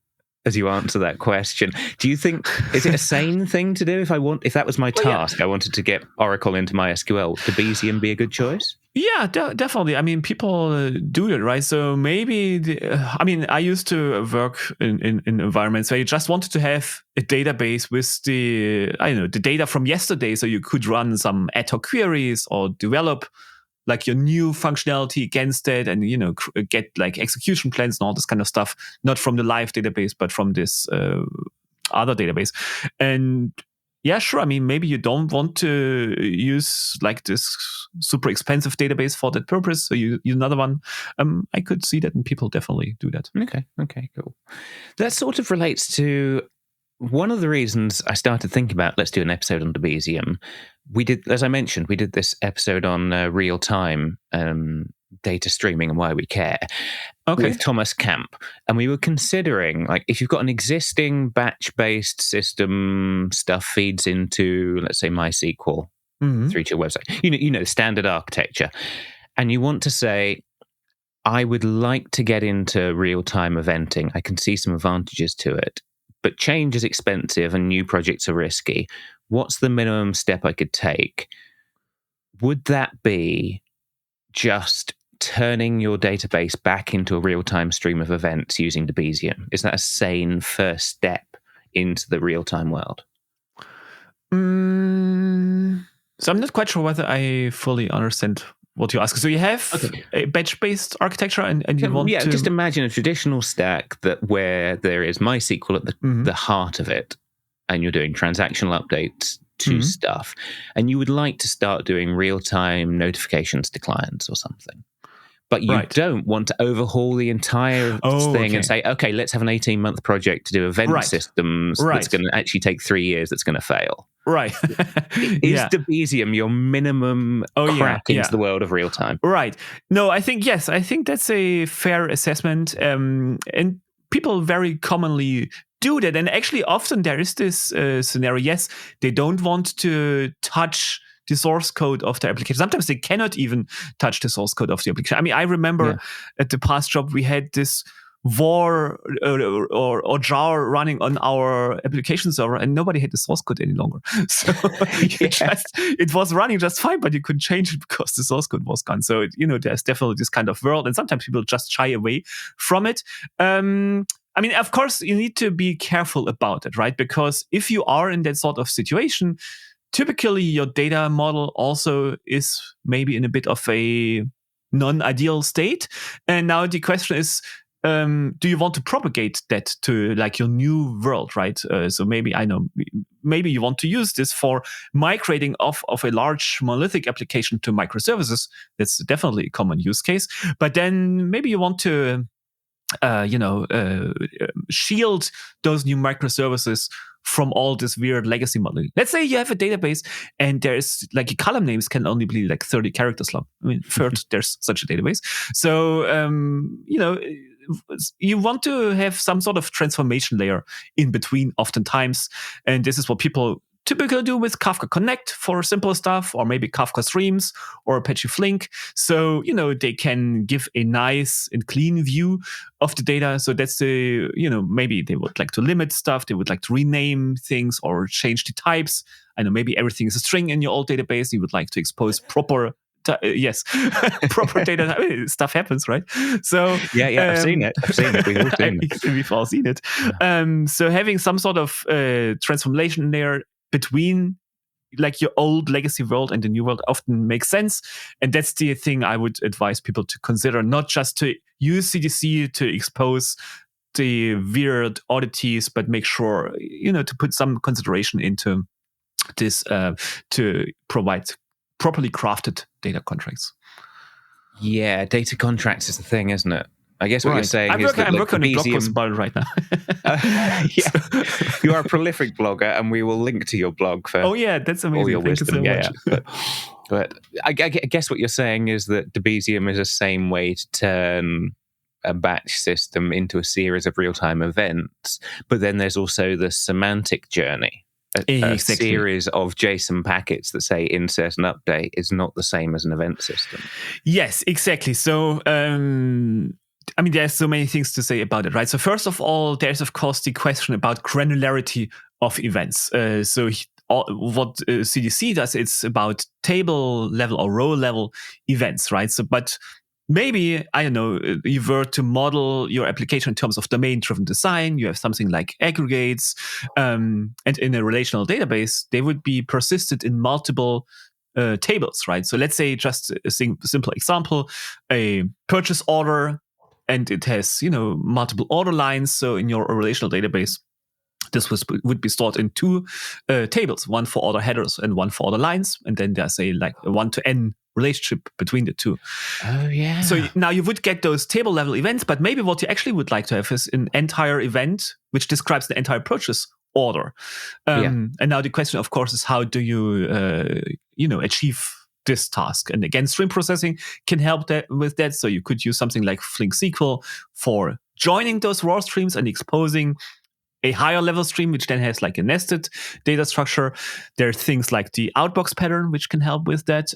as you answer that question. Do you think, is it a sane thing to do? If that was my task, I wanted to get Oracle into MySQL, would Debezium be a good choice?
Yeah, definitely. I mean, people do it, right? So maybe, I used to work in environments where you just wanted to have a database with the data from yesterday, so you could run some ad hoc queries or develop like your new functionality against it, and get like execution plans and all this kind of stuff, not from the live database, but from this other database. And yeah, sure. I mean, maybe you don't want to use like this super expensive database for that purpose, so you use another one. I could see that, and people definitely do that.
Okay, cool. That sort of relates to one of the reasons I started thinking about let's do an episode on Debezium. We did, as I mentioned, we did this episode on real-time data streaming and why we care with Thomas Camp. And we were considering, like, if you've got an existing batch-based system, stuff feeds into, let's say, MySQL through to your website, you know, standard architecture. And you want to say, I would like to get into real-time eventing. I can see some advantages to it. But change is expensive and new projects are risky. What's the minimum step I could take? Would that be just turning your database back into a real-time stream of events using Debezium? Is that a sane first step into the real-time world?
So I'm not quite sure whether I fully understand what you ask. So you have a batch-based architecture, and you want to...
just imagine a traditional stack where there is MySQL at the heart of it, and you're doing transactional updates to stuff, and you would like to start doing real-time notifications to clients or something. But you don't want to overhaul the entire thing and say, okay, let's have an 18-month project to do event systems that's going to actually take 3 years that's going to fail.
Right.
Is Debezium your minimum crack into the world of real time?
Right. No, I think that's a fair assessment. And people very commonly do that. And actually, often there is this scenario. Yes, they don't want to touch the source code of the application. Sometimes they cannot even touch the source code of the application. I mean, I remember at the past job, we had this war or jar running on our application server, and nobody had the source code any longer. So it was running just fine, but you couldn't change it because the source code was gone. So there's definitely this kind of world, and sometimes people just shy away from it. I mean, of course, you need to be careful about it, right? Because if you are in that sort of situation, typically your data model also is maybe in a bit of a non-ideal state. And now the question is, do you want to propagate that to like your new world, right? So maybe you want to use this for migrating off of a large monolithic application to microservices. That's definitely a common use case. But then maybe you want to shield those new microservices from all this weird legacy modeling. Let's say you have a database and there's like your column names can only be like 30 characters long. I mean, first, there's such a database. So, you want to have some sort of transformation layer in between oftentimes. And this is what people typically do with Kafka Connect for simple stuff, or maybe Kafka Streams or Apache Flink. So, they can give a nice and clean view of the data. So that's maybe they would like to limit stuff. They would like to rename things or change the types. I know maybe everything is a string in your old database. You would like to expose proper proper data. I mean, stuff happens, right? So
I've seen it. We've all seen it.
We've all seen it. So having some sort of transformation layer between like your old legacy world and the new world often makes sense. And that's the thing I would advise people to consider, not just to use CDC to expose the weird oddities, but make sure, to put some consideration into this to provide properly crafted data contracts.
Yeah, data contracts is the thing, isn't it? I guess what you're saying is that
I'm working on a blog post
Debezium,
about it right now.
yeah, you are a prolific blogger, and we will link to your blog for
Oh yeah, that's amazing.
all your
Thank
wisdom.
you so much.
But I guess what you're saying is that Debezium is the same way to turn a batch system into a series of real-time events, but then there's also the semantic journey. A series of JSON packets that say insert and update is not the same as an event system.
Yes, exactly. So, there's so many things to say about it, right? So first of all, there's of course the question about granularity of events. What CDC does, it's about table level or row level events, right? So, but maybe, I don't know, you were to model your application in terms of domain-driven design. You have something like aggregates, and in a relational database, they would be persisted in multiple tables, right? So let's say, just a simple example, a purchase order, and it has, multiple order lines. So in your relational database, this would be stored in two tables, one for order headers and one for order lines. And then there's a 1-to-n relationship between the two.
Oh, yeah.
So now you would get those table level events, but maybe what you actually would like to have is an entire event which describes the entire purchase order. And now the question, of course, is how do you, achieve this task? And again, stream processing can help with that. So you could use something like Flink SQL for joining those raw streams and exposing a higher level stream, which then has like a nested data structure. There are things like the outbox pattern, which can help with that,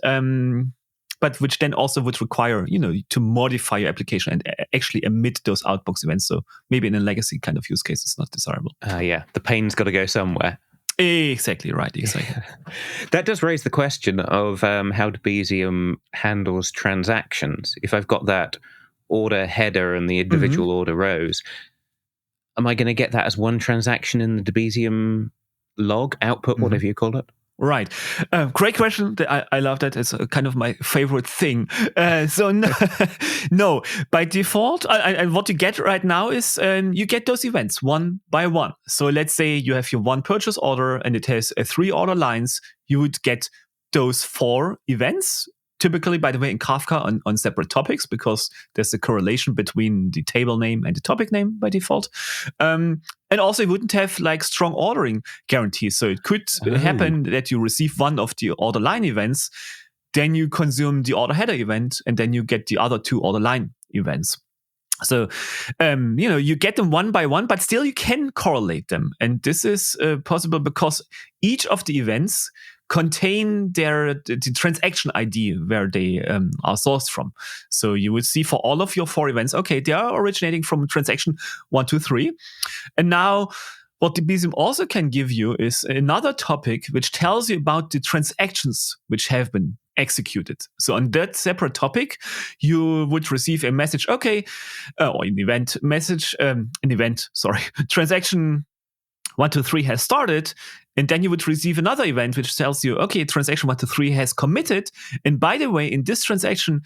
but which then also would require, to modify your application and actually emit those outbox events. So maybe in a legacy kind of use case, it's not desirable.
The pain's got to go somewhere.
Exactly right. Exactly.
That does raise the question of how Debezium handles transactions. If I've got that order header and the individual order rows, am I going to get that as one transaction in the Debezium log, output, whatever you call it?
Right. Great question. I love that. It's kind of my favorite thing. No, by default, and what you get right now is you get those events one by one. So let's say you have your one purchase order and it has 3 order lines. You would get those 4 events. Typically, by the way, in Kafka on separate topics, because there's a correlation between the table name and the topic name by default. And also, you wouldn't have strong ordering guarantees. So it could happen that you receive one of the order line events, then you consume the order header event, and then you get the other 2 order line events. So, you get them one by one, but still you can correlate them. And this is possible because each of the events contain the transaction ID where they are sourced from. So you would see for all of your 4 events, okay, they are originating from transaction 1, 2, 3. And now what Debezium also can give you is another topic which tells you about the transactions which have been executed. So on that separate topic, you would receive a message, or an event message, transaction 1 to 3 has started, and then you would receive another event which tells you, okay, transaction 1 to 3 has committed. And by the way, in this transaction,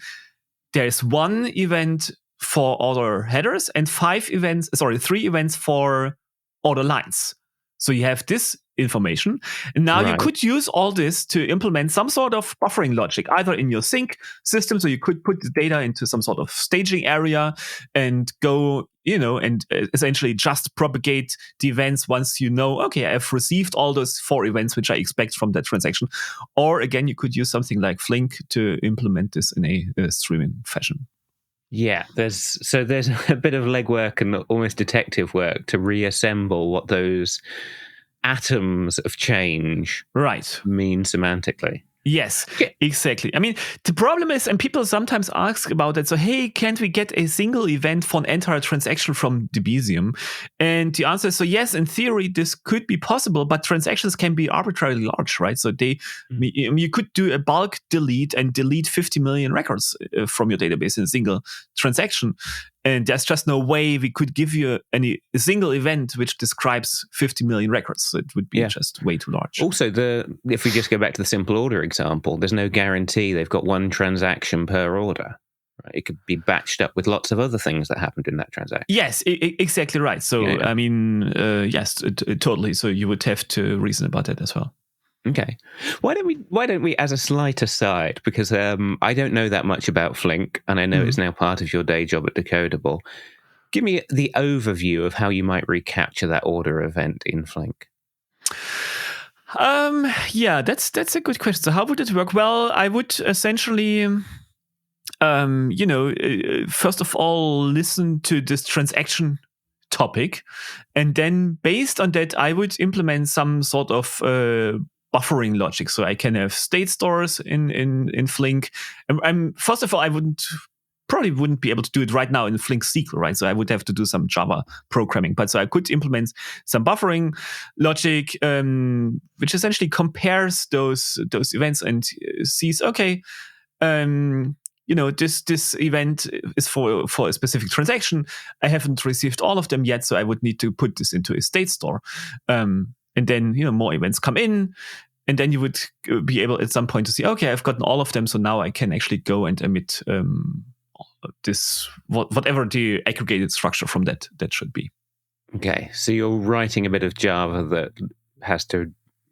there is 1 event for order headers and 3 events for order lines. So you have this information. And now you could use all this to implement some sort of buffering logic, either in your sync system. So you could put the data into some sort of staging area and go, and essentially just propagate the events once okay, I've received all those 4 events which I expect from that transaction. Or again, you could use something like Flink to implement this in a streaming fashion.
Yeah, there's a bit of legwork and almost detective work to reassemble what those atoms of change mean semantically.
Yes, exactly. I mean, the problem is, and people sometimes ask about it, so hey, can't we get a single event for an entire transaction from Debezium? And the answer is, so yes, in theory, this could be possible, but transactions can be arbitrarily large, right? So you could do a bulk delete and delete 50 million records from your database in a single transaction. And there's just no way we could give you a single event which describes 50 million records. So it would be just way too large.
Also, if we just go back to the simple order example, there's no guarantee they've got 1 transaction per order. Right? It could be batched up with lots of other things that happened in that transaction.
Yes, exactly right. So, I mean, yes, totally. So you would have to reason about it as well.
Okay. Why don't we, as a slight aside, because I don't know that much about Flink, and I know it's now part of your day job at Decodable. Give me the overview of how you might recapture that order event in Flink.
Yeah, that's a good question. So how would it work? Well, I would essentially, first of all, listen to this transaction topic, and then based on that, I would implement some sort of buffering logic. So I can have state stores in Flink. And first of all, I probably wouldn't be able to do it right now in Flink SQL, right? So I would have to do some Java programming. But so I could implement some buffering logic, which essentially compares those events and sees, okay, this event is for a specific transaction. I haven't received all of them yet, so I would need to put this into a state store. And then, more events come in. And then you would be able at some point to see, okay, I've gotten all of them, so now I can actually go and emit this whatever the aggregated structure from that should be.
Okay, so you're writing a bit of Java that has to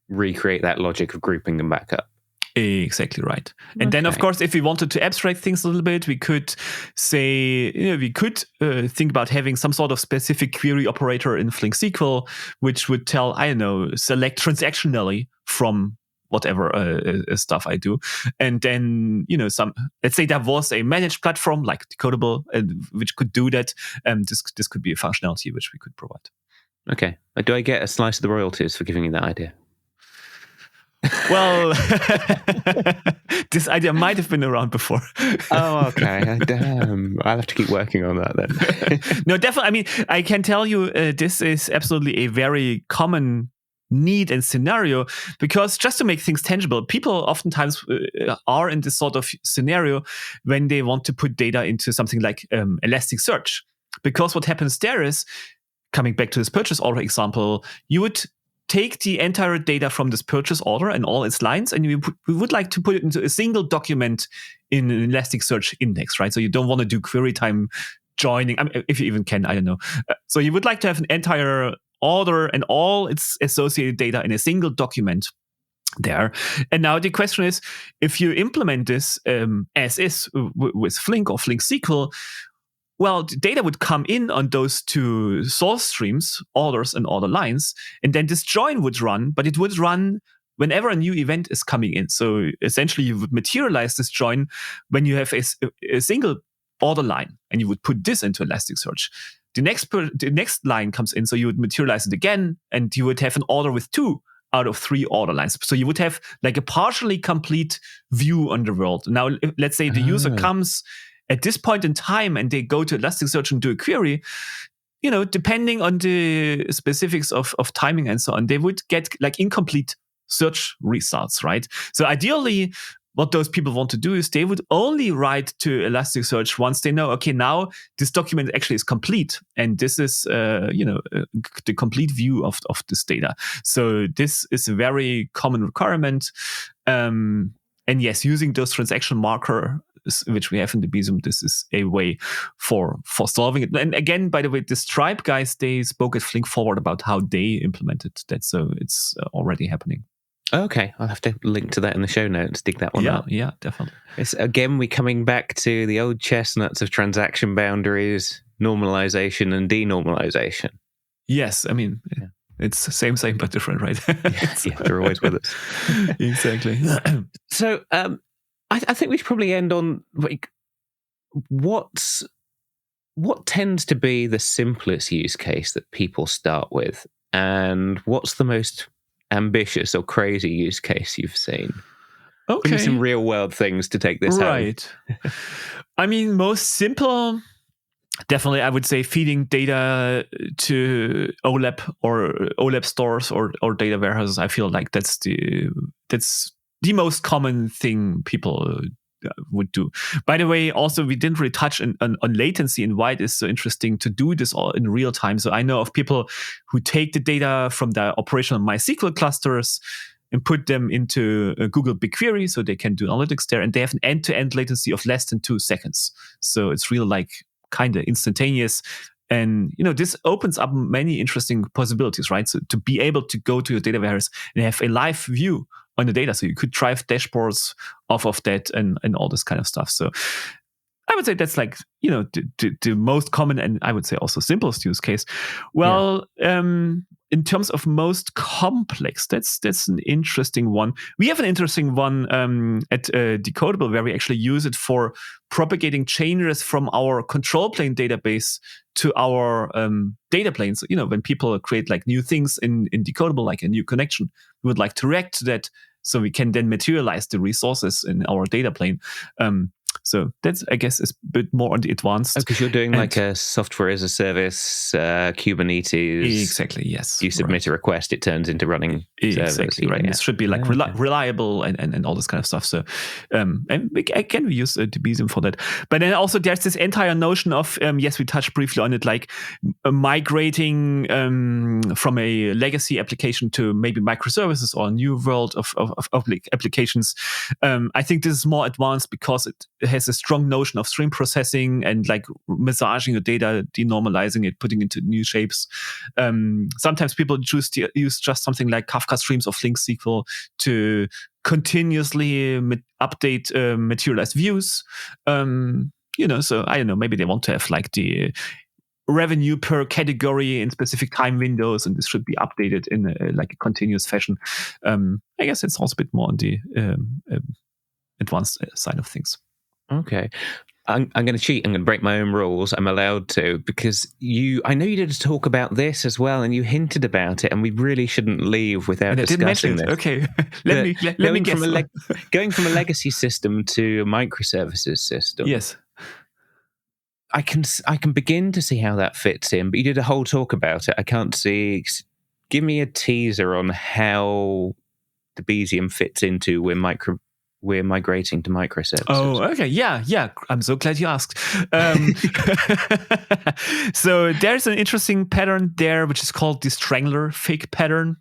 recreate that logic of grouping them back up.
Exactly right. And then, of course, if we wanted to abstract things a little bit, we could say, think about having some sort of specific query operator in Flink SQL, which would tell, select transactionally from whatever stuff I do. And then, let's say there was a managed platform like Decodable, which could do that. This could be a functionality which we could provide.
Okay. Do I get a slice of the royalties for giving you that idea?
Well, this idea might have been around before.
Oh, okay. Damn. I'll have to keep working on that then.
No, definitely. I mean, I can tell you this is absolutely a very common need and scenario, because just to make things tangible, people oftentimes are in this sort of scenario when they want to put data into something like Elasticsearch. Because what happens there is, coming back to this purchase order example, you would take the entire data from this purchase order and all its lines, and we would like to put it into a single document in an Elasticsearch index, right? So you don't want to do query time joining, if you even can, I don't know. So you would like to have an entire order and all its associated data in a single document there. And now the question is, if you implement this as is with Flink or Flink SQL, well, the data would come in on those two source streams, orders and order lines, and then this join would run, but it would run whenever a new event is coming in. So essentially, you would materialize this join when you have a single order line, and you would put this into Elasticsearch. The next line comes in, so you would materialize it again, and you would have an order with 2 out of 3 order lines. So you would have like a partially complete view on the world. Now, let's say the user comes at this point in time and they go to Elasticsearch and do a query, depending on the specifics of timing and so on, they would get like incomplete search results, right? So ideally, what those people want to do is they would only write to Elasticsearch once they know, okay, now this document actually is complete, and this is, the complete view of this data. So this is a very common requirement. And yes, using those transaction marker, which we have in Debezium, this is a way for solving it. And again, by the way, the Stripe guys, they spoke at Flink Forward about how they implemented that. So it's already happening.
Okay, I'll have to link to that in the show notes, dig that one up.
Yeah, definitely.
It's, again, we're coming back to the old chestnuts of transaction boundaries, normalization and denormalization.
Yes, I mean, it's the same but different, right?
Yeah, they're always with us.
Exactly.
So I think we should probably end on like what tends to be the simplest use case that people start with, and what's the most ambitious or crazy use case you've seen?
Okay.
Give me some real world things to take this home.
Right. I mean, most simple, definitely, I would say feeding data to OLAP or OLAP stores or data warehouses. I feel like that's the most common thing people would do. By the way, also, we didn't really touch on latency and why it is so interesting to do this all in real time. So I know of people who take the data from their operational MySQL clusters and put them into Google BigQuery so they can do analytics there, and they have an end-to-end latency of less than 2 seconds. So it's really like kind of instantaneous. And this opens up many interesting possibilities, right? So to be able to go to your data warehouse and have a live view on the data, so you could drive dashboards off of that and all this kind of stuff. So I would say that's like the most common, and I would say also simplest use case. Well, in terms of most complex, that's an interesting one. We have an interesting one at Decodable, where we actually use it for propagating changes from our control plane database to our data planes. When people create like new things in Decodable, like a new connection, we would like to react to that, so we can then materialize the resources in our data plane. So that's, I guess, is a bit more on the advanced.
Because you're doing like a software as a service, Kubernetes.
Exactly, yes.
You submit a request, it turns into running
exactly,
servers.
right. And this should be like reliable and all this kind of stuff. So, and again, we use Debezium for that. But then also there's this entire notion of, yes, we touched briefly on it, like migrating from a legacy application to maybe microservices or a new world of applications. I think this is more advanced because it has a strong notion of stream processing and like massaging the data, denormalizing it, putting it into new shapes. Sometimes people choose to use just something like Kafka streams of LinkSQL to continuously update materialized views. So I don't know, maybe they want to have like the revenue per category in specific time windows, and this should be updated in a continuous fashion. I guess it's also a bit more on the advanced side of things.
Okay. I'm going to cheat. I'm going to break my own rules. I'm allowed to, because I know you did a talk about this as well, and you hinted about it, and we really shouldn't leave without discussing this.
Okay, let me guess.
Going from a legacy system to a microservices system.
Yes,
I can begin to see how that fits in, but you did a whole talk about it. I can't see. Give me a teaser on how Debezium fits into we're migrating to microservices.
Oh, okay. Yeah. I'm so glad you asked. So there's an interesting pattern there, which is called the strangler fig pattern.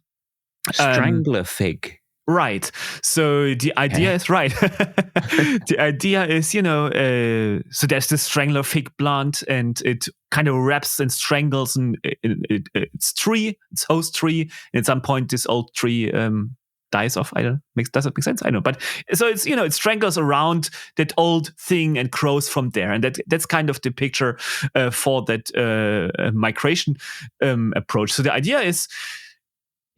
Strangler fig.
Right. So the idea is right. The idea is, so there's this strangler fig plant, and it kind of wraps and strangles its host tree. And at some point, this old tree dies off. Does that make sense? I know, but so it's it strangles around that old thing and grows from there, and that's kind of the picture for that migration approach. So the idea is,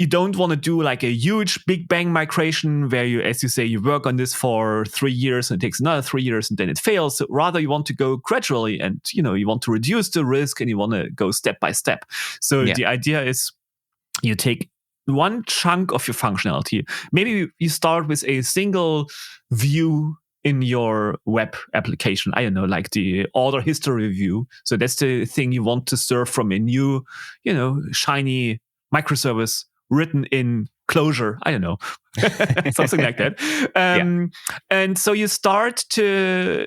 you don't want to do like a huge big bang migration where you, as you say, you work on this for 3 years and it takes another 3 years and then it fails. So rather, you want to go gradually, and you want to reduce the risk, and you want to go step by step. So the idea is, you take one chunk of your functionality. Maybe you start with a single view in your web application. I don't know, like the order history view. So that's the thing you want to serve from a new, shiny microservice written in Clojure. I don't know, something like that. And so you start to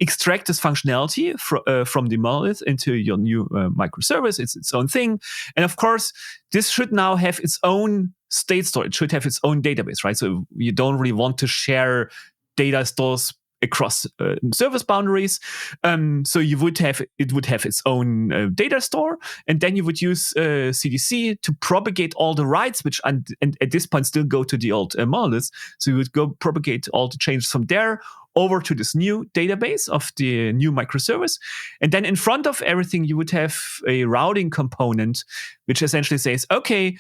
extract this functionality from the monolith into your new microservice. It's its own thing. And of course, this should now have its own state store. It should have its own database, right? So you don't really want to share data stores across service boundaries. So it would have its own data store, and then you would use CDC to propagate all the writes, which and at this point still go to the old monoliths. So you would go propagate all the changes from there over to this new database of the new microservice. And then in front of everything, you would have a routing component, which essentially says, okay,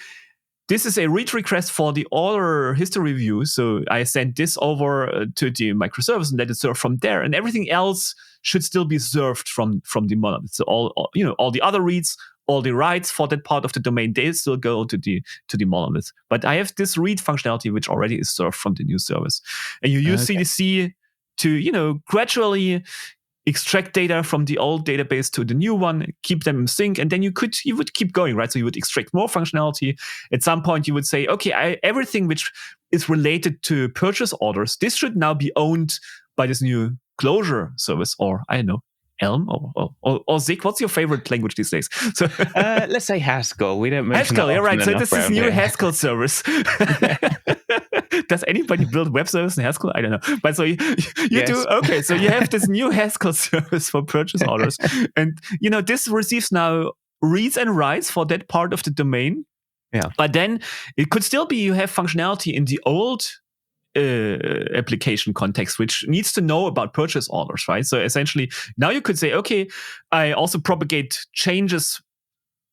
this is a read request for the order history view. So I send this over to the microservice and let it serve from there. And everything else should still be served from the monolith. So all the other reads, all the writes for that part of the domain, they still go to the monolith. But I have this read functionality which already is served from the new service. And you use CDC to gradually extract data from the old database to the new one, keep them in sync, and then you would keep going, right? So you would extract more functionality. At some point, you would say, okay, everything which is related to purchase orders, this should now be owned by this new Clojure service, or I don't know, Elm or Zig. What's your favorite language these days? So
let's say Haskell. We don't mention
Haskell, yeah, right. So this is new
here.
Haskell service. Does anybody build web service in Haskell? I don't know. But so you
Yes.
do. Okay, so you have this new Haskell service for purchase orders. And, this receives now reads and writes for that part of the domain.
Yeah.
But then it could still be you have functionality in the old application context, which needs to know about purchase orders, right? So essentially, now you could say, okay, I also propagate changes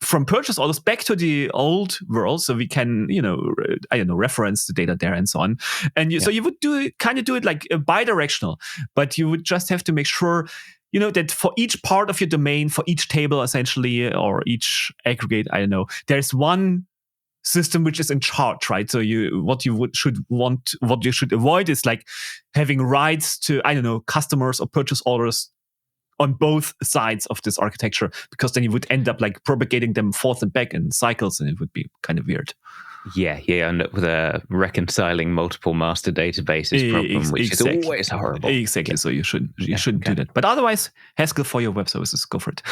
from purchase orders back to the old world, so we can, reference the data there and so on. And so you would do it like bidirectional, but you would just have to make sure, that for each part of your domain, for each table essentially, or each aggregate, there's one system which is in charge, right? So what you should avoid is like having rights to, customers or purchase orders on both sides of this architecture, because then you would end up like propagating them forth and back in cycles, and it would be kind of weird.
Yeah, end up with a reconciling multiple master databases problem, which is always horrible.
Exactly. Yeah. So you shouldn't do that. But otherwise, Haskell for your web services, go for it.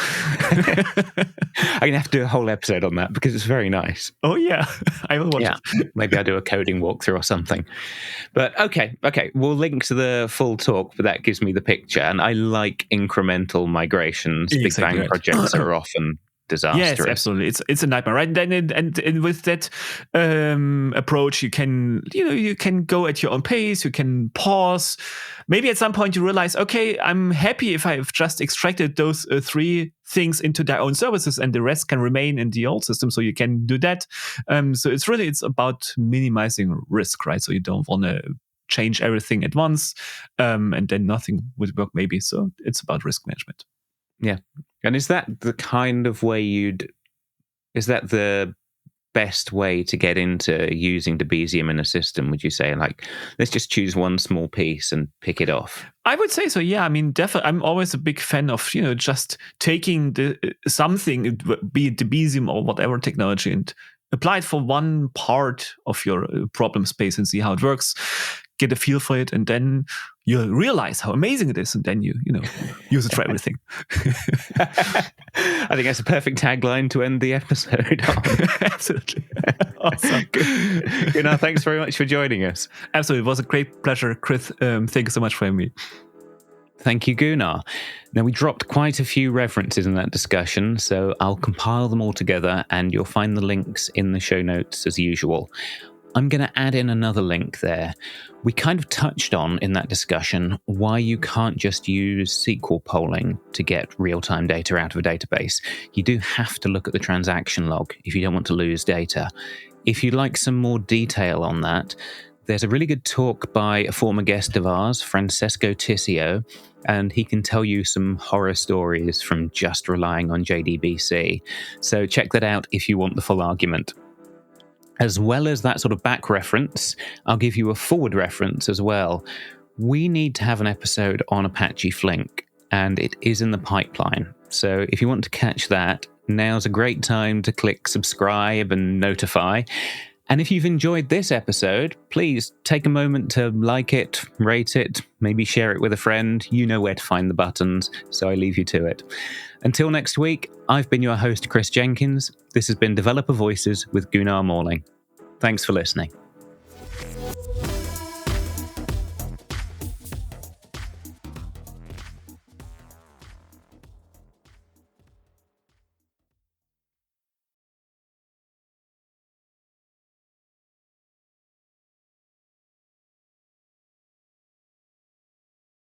I'm going to have to do a whole episode on that because it's very nice.
Oh, yeah. I will watch it.
Maybe I'll do a coding walkthrough or something. But okay. We'll link to the full talk, but that gives me the picture. And I like incremental migrations. Big Bang projects are often disastrous.
Yes, absolutely. It's a nightmare, right? And with that approach, you can go at your own pace. You can pause. Maybe at some point you realize, okay, I'm happy if I've just extracted those 3 things into their own services, and the rest can remain in the old system. So you can do that. So it's about minimizing risk, right? So you don't want to change everything at once, and then nothing would work maybe. So it's about risk management.
Yeah. And is that the kind of way is that the best way to get into using Debezium in a system, would you say? Like, let's just choose one small piece and pick it off.
I would say so, yeah. I mean, definitely, I'm always a big fan of, just taking something, be it Debezium or whatever technology, and apply it for one part of your problem space and see how it works, get a feel for it, and then you'll realize how amazing it is, and then you use it for everything.
I think that's a perfect tagline to end the episode on.
Absolutely. Awesome.
Gunnar, thanks very much for joining us.
Absolutely. It was a great pleasure, Chris. Thank you so much for having me.
Thank you, Gunnar. Now, we dropped quite a few references in that discussion, so I'll compile them all together and you'll find the links in the show notes as usual. I'm going to add in another link there. We kind of touched on in that discussion why you can't just use SQL polling to get real-time data out of a database. You do have to look at the transaction log if you don't want to lose data. If you'd like some more detail on that, there's a really good talk by a former guest of ours, Francesco Tissio, and he can tell you some horror stories from just relying on JDBC. So check that out if you want the full argument. As well as that sort of back reference, I'll give you a forward reference as well. We need to have an episode on Apache Flink, and it is in the pipeline. So if you want to catch that, now's a great time to click subscribe and notify. And if you've enjoyed this episode, please take a moment to like it, rate it, maybe share it with a friend. You know where to find the buttons, so I leave you to it. Until next week, I've been your host, Chris Jenkins. This has been Developer Voices with Gunnar Morling. Thanks for listening.